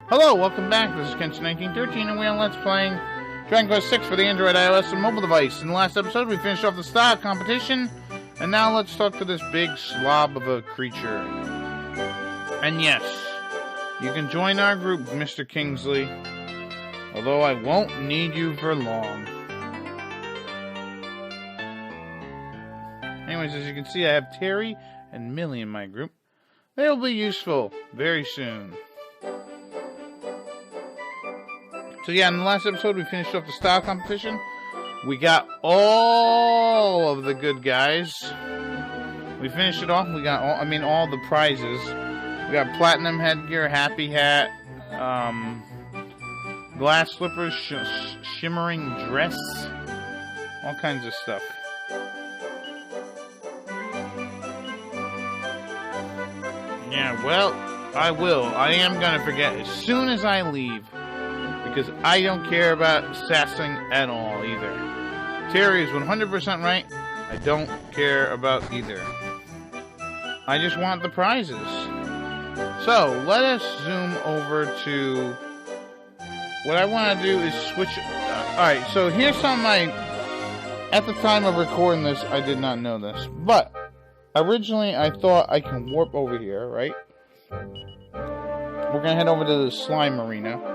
Hello, welcome back. This is Kenshin1913, and we're on Let's Playing Dragon Quest VI for the Android, iOS, and mobile device. In the last episode, we finished off the style competition, and now let's talk to this big slob of a creature. And yes, you can join our group, Mr. Kingsley, although I won't need you for long. Anyways, as you can see, I have Terry and Millie in my group. They'll be useful very soon. So yeah, in the last episode, we finished off the style competition. We got all of the good guys. We finished it off. We got all the prizes. We got platinum headgear, happy hat, glass slippers, shimmering dress, all kinds of stuff. Yeah, well, I will. I am gonna forget as soon as I leave. Because I don't care about sassing at all, either. Terry is 100% right. I don't care about either. I just want the prizes. So, let us zoom over to... What I want to do is switch... Alright, so here's something at the time of recording this, I did not know this. But, originally I thought I can warp over here, right? We're going to head over to the slime arena.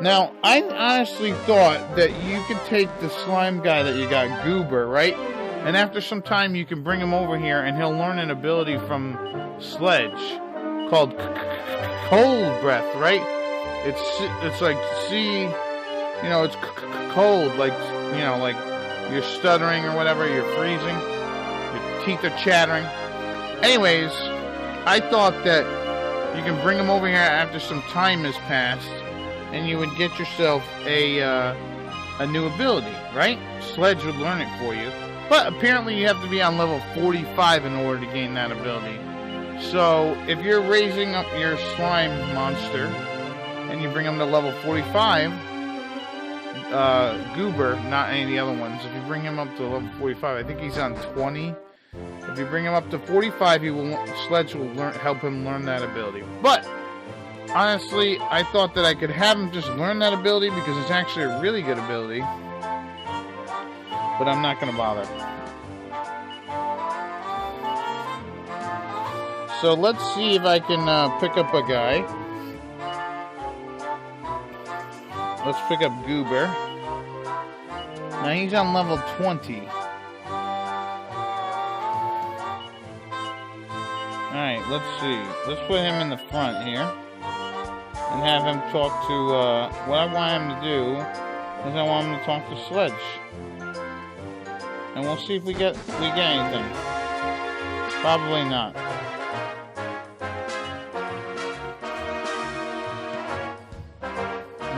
Now, I honestly thought that you could take the slime guy that you got, Goober, right? And after some time, you can bring him over here, and he'll learn an ability from Sledge called Cold Breath, right? It's like, it's cold, like, like you're stuttering or whatever, you're freezing, your teeth are chattering. Anyways, I thought that you can bring him over here after some time has passed, and you would get yourself a new ability, right? Sledge would learn it for you. But apparently you have to be on level 45 in order to gain that ability. So if you're raising up your slime monster and you bring him to level 45, Goober, not any of the other ones, if you bring him up to level 45, I think he's on 20. If you bring him up to 45, Sledge will help him learn that ability. But honestly, I thought that I could have him just learn that ability because it's actually a really good ability. But I'm not going to bother. So let's see if I can pick up a guy. Let's pick up Goober. Now he's on level 20. Alright, let's see. Let's put him in the front here. And have him talk to, what I want him to do is I want him to talk to Sledge. And we'll see if we get anything. Probably not.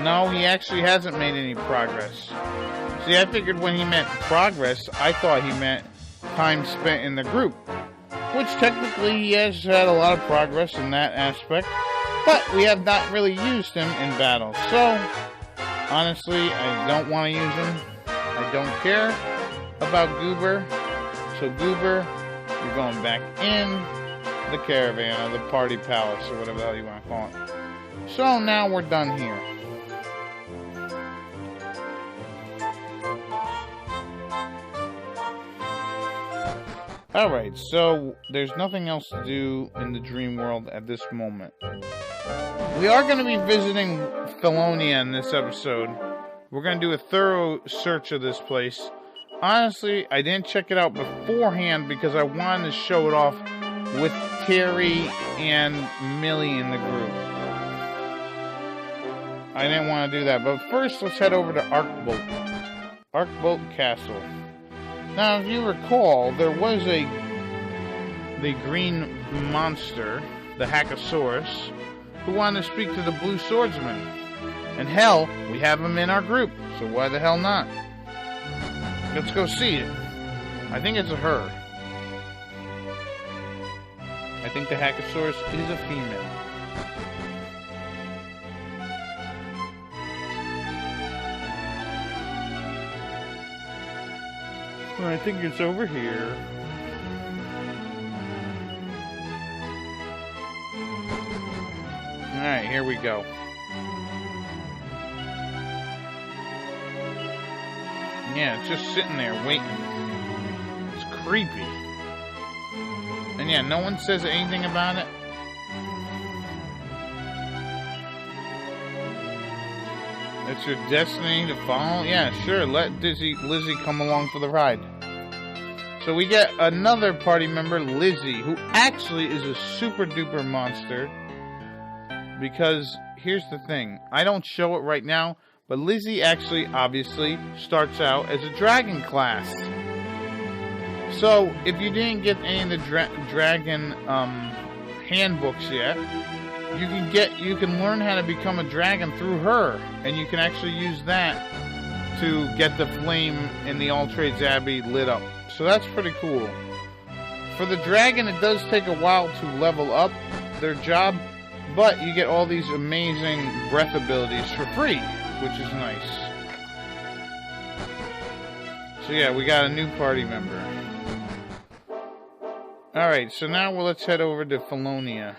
No, he actually hasn't made any progress. See, I figured when he meant progress, I thought he meant time spent in the group. Which technically he has had a lot of progress in that aspect. But we have not really used him in battle. So, honestly, I don't want to use him. I don't care about Goober. So Goober, you're going back in the caravan, or the party palace, or whatever the hell you want to call it. So now we're done here. Alright, so there's nothing else to do in the dream world at this moment. We are going to be visiting Felonia in this episode. We're going to do a thorough search of this place. Honestly, I didn't check it out beforehand because I wanted to show it off with Terry and Millie in the group. I didn't want to do that, but first let's head over to Arkbolt Castle. Now, if you recall, there was the green monster, the Hackosaurus, who wanted to speak to the Blue Swordsman. And hell, we have him in our group, so why the hell not? Let's go see it. I think it's a her. I think the Hackosaurus is a female. I think it's over here. Alright, here we go. Yeah, it's just sitting there waiting. It's creepy. And yeah, no one says anything about it. It's your destiny to follow? Yeah, sure. Let Lizzie come along for the ride. So we get another party member, Lizzie, who actually is a super duper monster. Because here's the thing. I don't show it right now, but Lizzie actually, obviously, starts out as a dragon class. So if you didn't get any of the dragon handbooks yet, you can learn how to become a dragon through her, and you can actually use that to get the flame in the All Trades Abbey lit up. So that's pretty cool. For the dragon, it does take a while to level up their job, but you get all these amazing breath abilities for free, which is nice. So yeah, we got a new party member. Alright, so now let's head over to Felonia.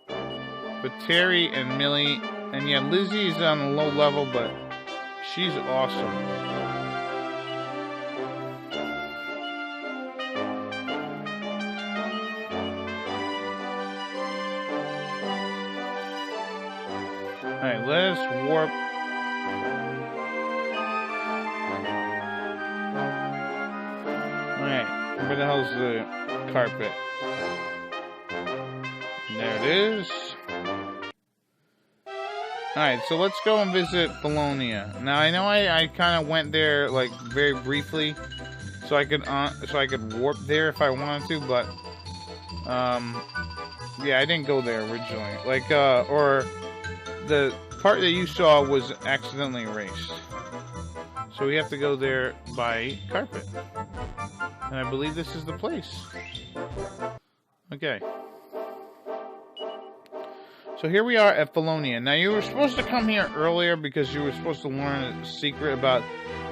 But Terry and Millie, and yeah, Lizzie is on a low level, but she's awesome. Alright, let's warp. Alright, where the hell's the carpet? There it is. Alright, so let's go and visit Felonia. Now I know I kind of went there like very briefly, so I could warp there if I wanted to, but yeah, I didn't go there originally. Like or the part that you saw was accidentally erased. So we have to go there by carpet. And I believe this is the place. Okay. So here we are at Felonia. Now you were supposed to come here earlier because you were supposed to learn a secret about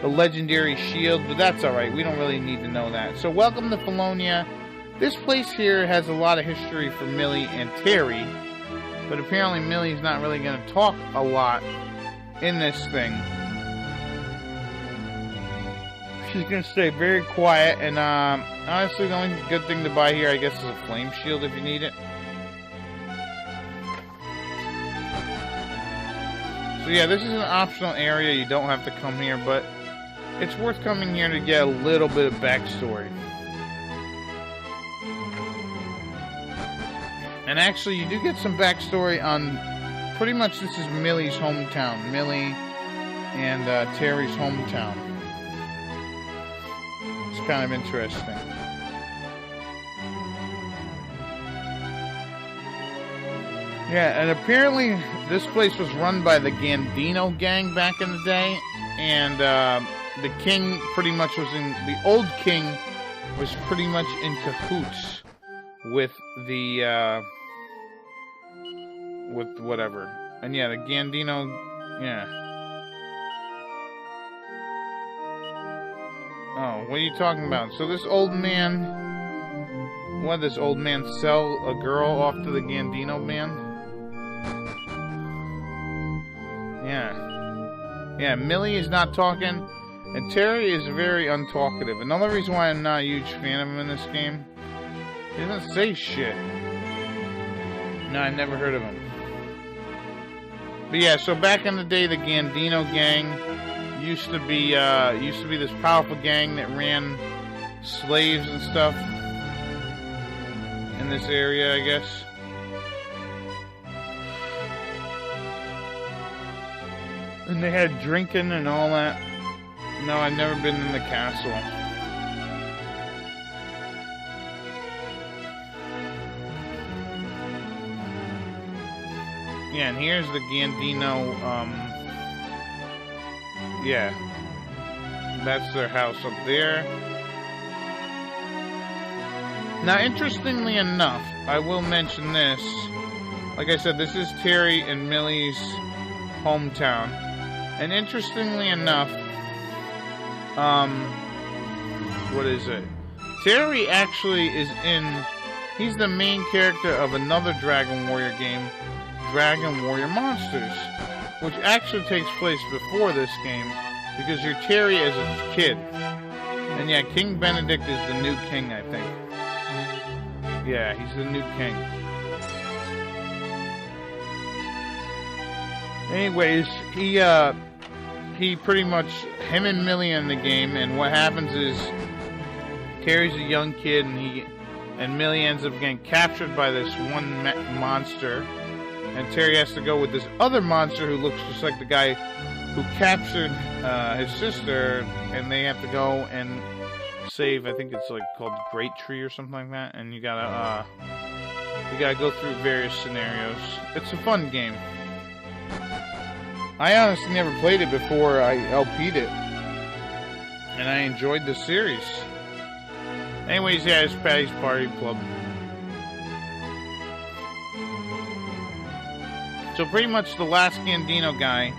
the legendary shield, but that's alright. We don't really need to know that. So welcome to Felonia. This place here has a lot of history for Millie and Terry, but apparently Millie's not really going to talk a lot in this thing. She's going to stay very quiet, and honestly the only good thing to buy here I guess is a flame shield if you need it. So yeah, this is an optional area. You don't have to come here, but it's worth coming here to get a little bit of backstory. And actually, you do get some backstory on pretty much this is Millie's hometown. Millie and Terry's hometown. It's kind of interesting. Yeah, and apparently this place was run by the Gandino gang back in the day, and the king pretty much was the old king was pretty much in cahoots with the with whatever. And yeah, the Gandino, yeah. Oh, what are you talking about? So this old man, what did this old man sell a girl off to the Gandino man? Yeah, Millie is not talking, and Terry is very untalkative. Another reason why I'm not a huge fan of him in this game, he doesn't say shit. No, I never heard of him. But yeah, so back in the day, the Gandino gang used to be this powerful gang that ran slaves and stuff in this area, I guess. And they had drinking and all that. No, I've never been in the castle. Yeah, and here's the Gandino, yeah. That's their house up there. Now, interestingly enough, I will mention this. Like I said, this is Terry and Millie's hometown. And interestingly enough, what is it? Terry actually is he's the main character of another Dragon Warrior game, Dragon Warrior Monsters, which actually takes place before this game. Because you're Terry as a kid. And yeah, King Benedict is the new king, I think. Yeah, he's the new king. Anyways, he pretty much, him and Millie in the game, and what happens is Terry's a young kid, and Millie ends up getting captured by this one monster, and Terry has to go with this other monster who looks just like the guy who captured his sister, and they have to go and save, I think it's like called Great Tree or something like that, and you gotta go through various scenarios. It's a fun game. I honestly never played it before I LP'd it, and I enjoyed the series. Anyways, yeah, it's Patty's Party Club. So pretty much the last Gandino guy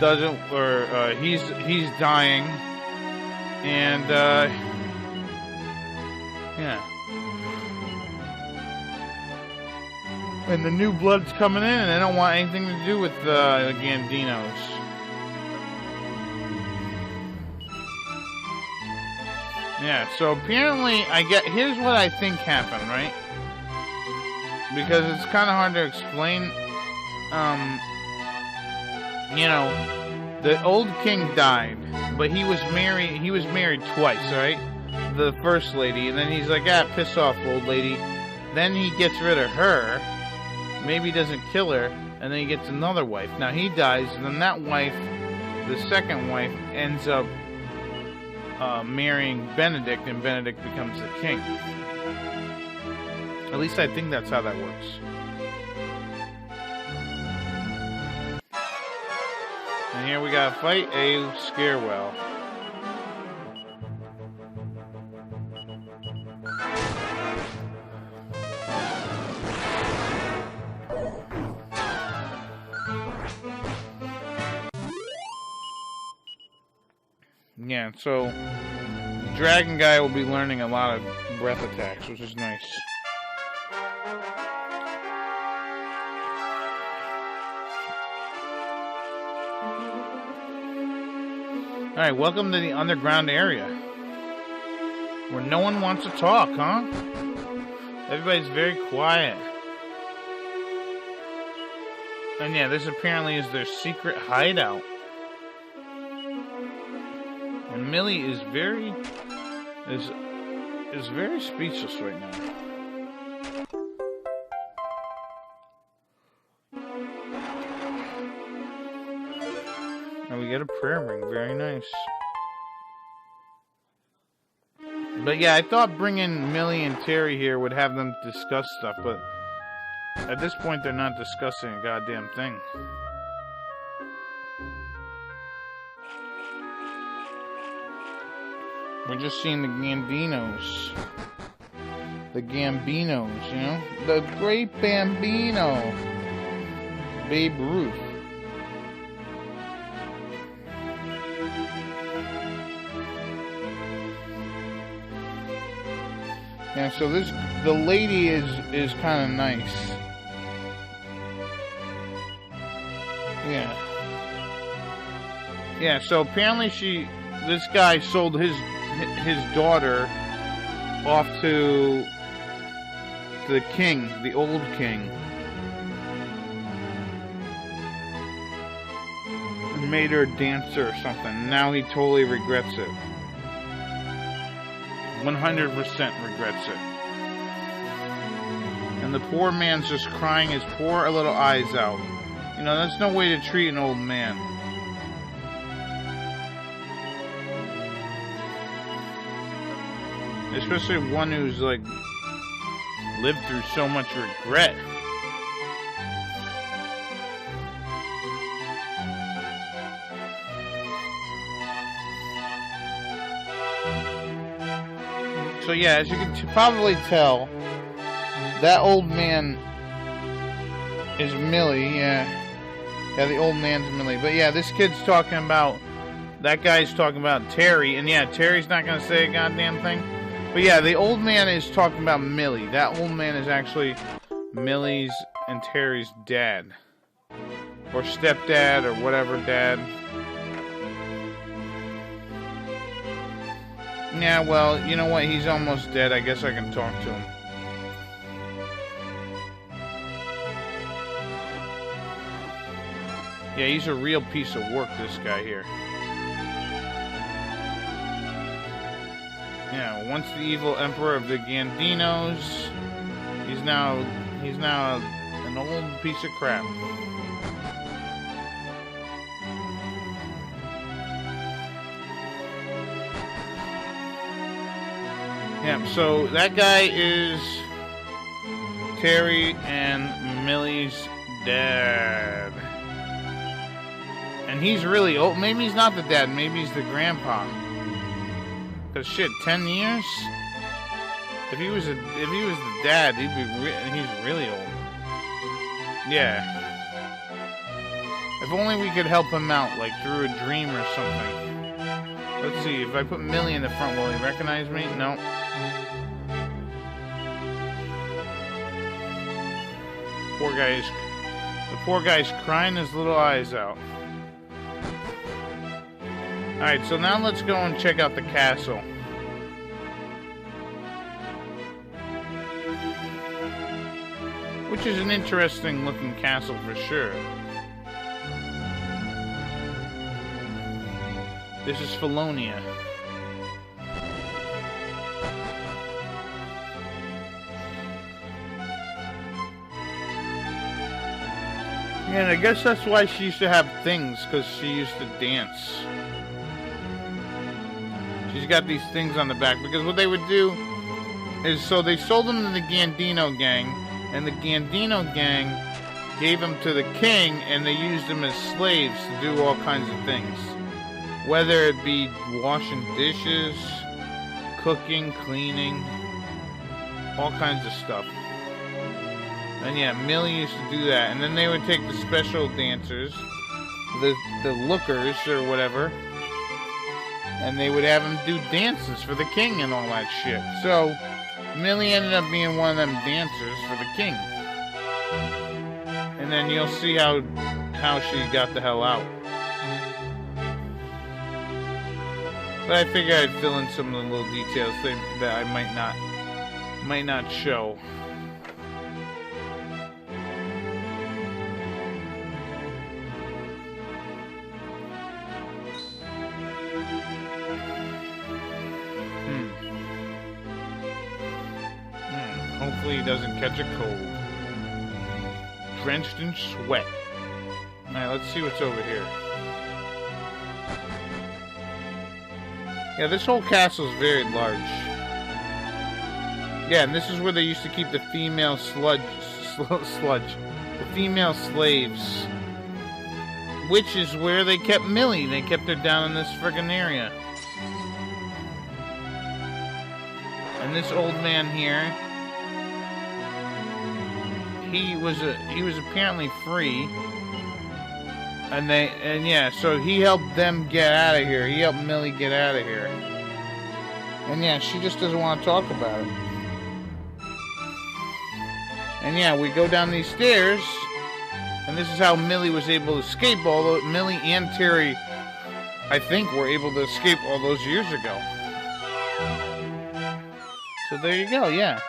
doesn't, or he's dying, and yeah. And the new blood's coming in, and they don't want anything to do with the Gandinos. Yeah, so apparently, here's what I think happened, right? Because it's kind of hard to explain. You know, the old king died, but he was married twice, right? The first lady, and then he's like, piss off, old lady. Then he gets rid of her. Maybe he doesn't kill her, and then he gets another wife. Now he dies, and then that wife, the second wife, ends up marrying Benedict, and Benedict becomes the king. At least I think that's how that works. And here we gotta fight a Scarewell. Yeah, so the dragon guy will be learning a lot of breath attacks, which is nice. Alright, welcome to the underground area. Where no one wants to talk, huh? Everybody's very quiet. And yeah, this apparently is their secret hideout. And Millie is very speechless right now. And we get a prayer ring, very nice. But yeah, I thought bringing Millie and Terry here would have them discuss stuff, but at this point they're not discussing a goddamn thing. We're just seeing the Gambinos. The Gambinos, you know? The great Bambino. Babe Ruth. Yeah, so the lady is kind of nice. Yeah. Yeah, so apparently this guy sold his daughter off to the king, the old king, and made her a dancer or something. Now he totally regrets it. 100% regrets it. And the poor man's just crying his poor little eyes out. You know, that's no way to treat an old man. Especially one who's, like, lived through so much regret. So yeah, as you can probably tell, that old man is Millie, yeah. Yeah, the old man's Millie. But yeah, this kid's talking about, that guy's talking about Terry, and yeah, Terry's not gonna say a goddamn thing. But yeah, the old man is talking about Millie. That old man is actually Millie's and Terry's dad. Or stepdad, or whatever dad. Yeah, well, you know what? He's almost dead. I guess I can talk to him. Yeah, he's a real piece of work, this guy here. Yeah, once the evil emperor of the Gandinos, he's now an old piece of crap. Yeah, so that guy is Terry and Millie's dad. And he's really old. Maybe he's not the dad. Maybe he's the grandpa. Cause shit, 10 years? If he was the dad, he's really old. Yeah. If only we could help him out, like through a dream or something. Let's see. If I put Millie in the front, will he recognize me? No. The poor guy's crying his little eyes out. Alright, so now let's go and check out the castle. Which is an interesting looking castle for sure. This is Felonia. Yeah, and I guess that's why she used to have things, because she used to dance. She's got these things on the back, because what they would do is, so they sold them to the Gandino gang, and the Gandino gang gave them to the king, and they used them as slaves to do all kinds of things. Whether it be washing dishes, cooking, cleaning, all kinds of stuff. And yeah, Millie used to do that. And then they would take the special dancers, the lookers or whatever, and they would have them do dances for the king and all that shit. So, Millie ended up being one of them dancers for the king. And then you'll see how she got the hell out. But I figure I'd fill in some of the little details that I might not show. Hopefully he doesn't catch a cold. Drenched in sweat. Alright, let's see what's over here. Yeah, this whole castle is very large. Yeah, and this is where they used to keep the female the female slaves. Which is where they kept Millie. They kept her down in this friggin' area. And this old man here, he was apparently free, and yeah, so he helped them get out of here. He helped Millie get out of here, and yeah, she just doesn't want to talk about it. And yeah, we go down these stairs, and this is how Millie was able to escape. Although Millie and Terry, I think, were able to escape all those years ago. So there you go, yeah.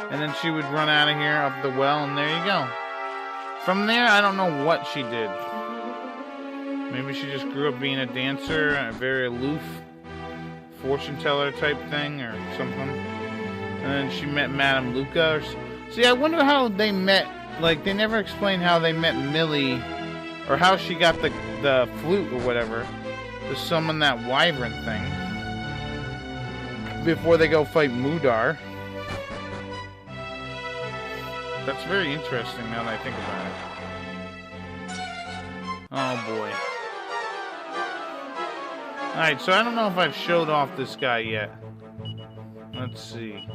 And then she would run out of here up the well, and there you go. From there, I don't know what she did. Maybe she just grew up being a dancer, a very aloof fortune teller type thing, or something. And then she met Madame Luca. See, I wonder how they met. Like, they never explained how they met Millie, or how she got the flute or whatever to summon that wyvern thing before they go fight Mudar. That's very interesting now that I think about it. Oh boy. Alright, so I don't know if I've showed off this guy yet. Let's see.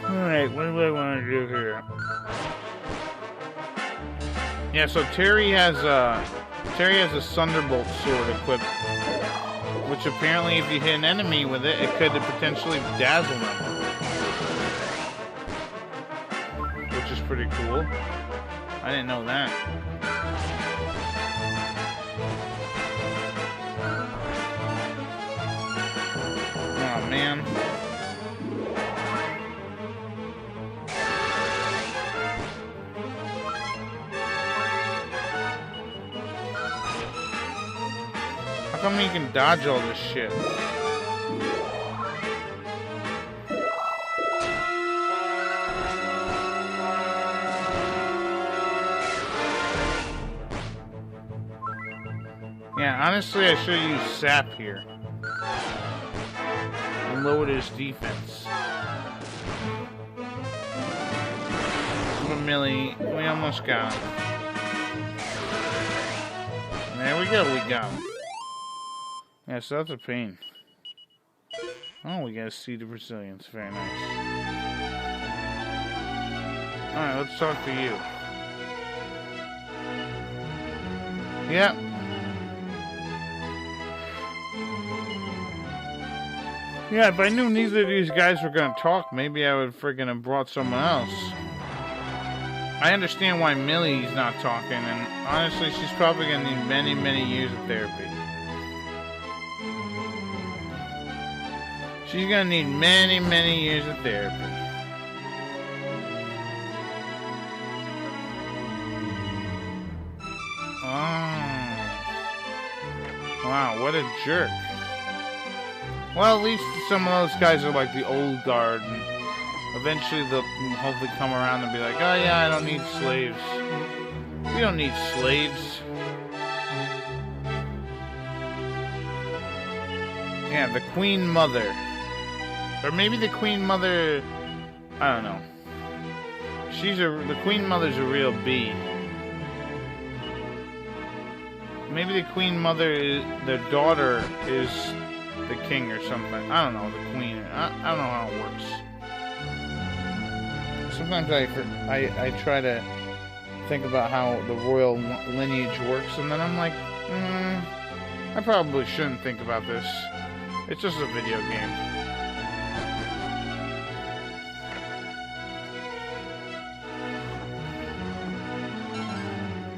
Alright, what do I want to do here? Yeah, so Terry has Terry has a Thunderbolt sword equipped, which apparently if you hit an enemy with it, it could potentially dazzle them. Which is pretty cool. I didn't know that. Oh man. How come you can dodge all this shit? Yeah, honestly, I should have used Sap here. And lowered his defense. But Millie, we almost got him. There we go, we got him. Yeah, so that's a pain. Oh, we got a Seed of Resilience. Very nice. Alright, let's talk to you. Yep. Yeah, if I knew neither of these guys were gonna talk, maybe I would friggin' have brought someone else. I understand why Millie's not talking, and honestly, she's probably gonna need many, many years of therapy. She's gonna need many, many years of therapy. Oh. Wow, what a jerk. Well, at least some of those guys are like the old guard, and eventually they'll hopefully come around and be like, oh yeah, I don't need slaves. We don't need slaves. Yeah, the Queen Mother. Or maybe the Queen Mother, I don't know. The Queen Mother's a real bee. Maybe the Queen Mother their daughter is the king or something. I don't know, the queen. I don't know how it works. Sometimes I try to think about how the royal lineage works, and then I'm like, I probably shouldn't think about this. It's just a video game.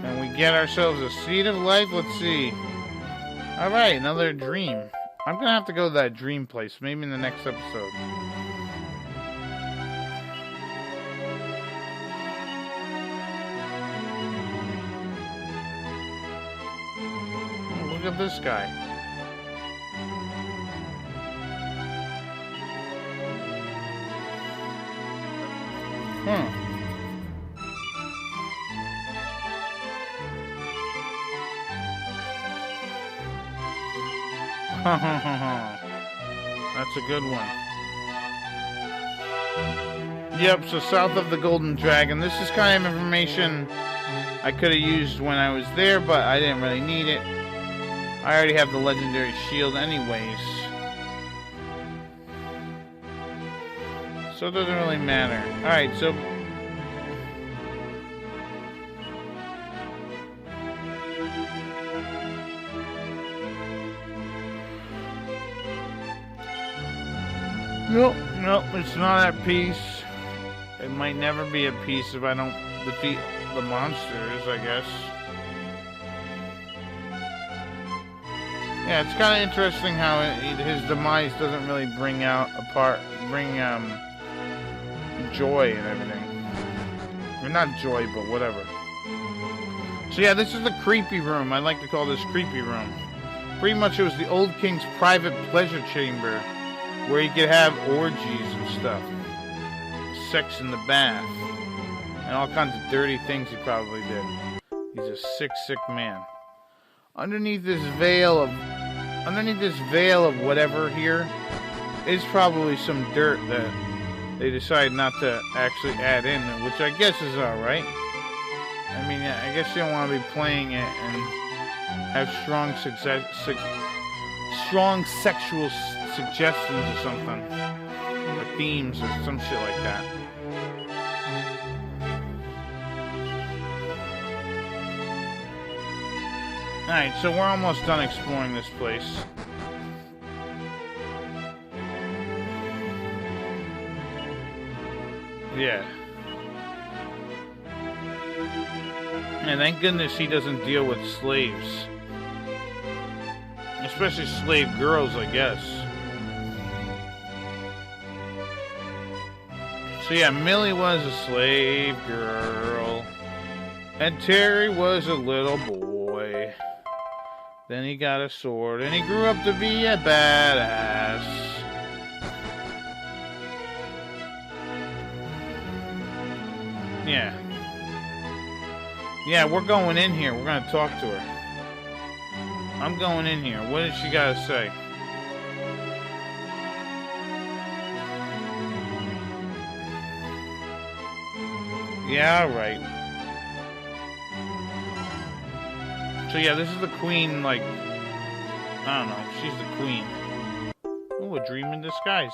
And we get ourselves a Seed of Life. Let's see. Alright, another dream. I'm gonna have to go to that dream place, maybe in the next episode. Oh, look at this guy. That's a good one. Yep, so south of the Golden Dragon. This is kind of information I could have used when I was there, but I didn't really need it. I already have the legendary shield anyways. So it doesn't really matter. Alright, so... Nope, it's not at peace. It might never be at peace if I don't defeat the monsters, I guess. Yeah, it's kind of interesting how his demise doesn't really bring joy and everything. Or not joy, but whatever. So yeah, this is the creepy room. I like to call this creepy room. Pretty much it was the old king's private pleasure chamber, where he could have orgies and stuff. Sex in the bath. And all kinds of dirty things he probably did. He's a sick, sick man. Underneath this veil of whatever here is probably some dirt that they decided not to actually add in, which I guess is alright. I mean, I guess you don't want to be playing it and have strong sexual suggestions or something, or themes or some shit like that. Alright, so we're almost done exploring this place. Yeah. And thank goodness he doesn't deal with slaves. Especially slave girls, I guess. So yeah, Millie was a slave girl. And Terry was a little boy. Then he got a sword, and he grew up to be a badass. Yeah. Yeah, we're going in here. We're going to talk to her. I'm going in here. What did she got to say? Yeah, alright. So yeah, this is the queen, like, I don't know, she's the queen. Oh, a dream in disguise.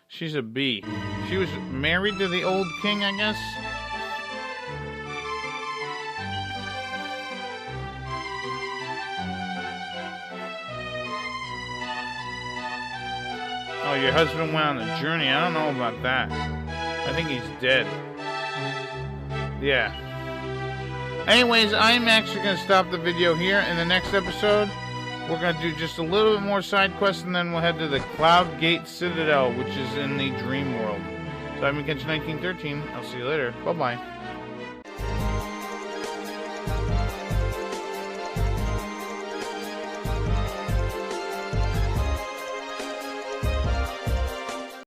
She's a bee. She was married to the old king, I guess? Oh, your husband went on a journey. I don't know about that. I think he's dead. Yeah. Anyways, I'm actually going to stop the video here. In the next episode, we're going to do just a little bit more side quests, and then we'll head to the Cloud Gate Citadel, which is in the dream world. So I've been Catch 1913. I'll see you later. Bye-bye.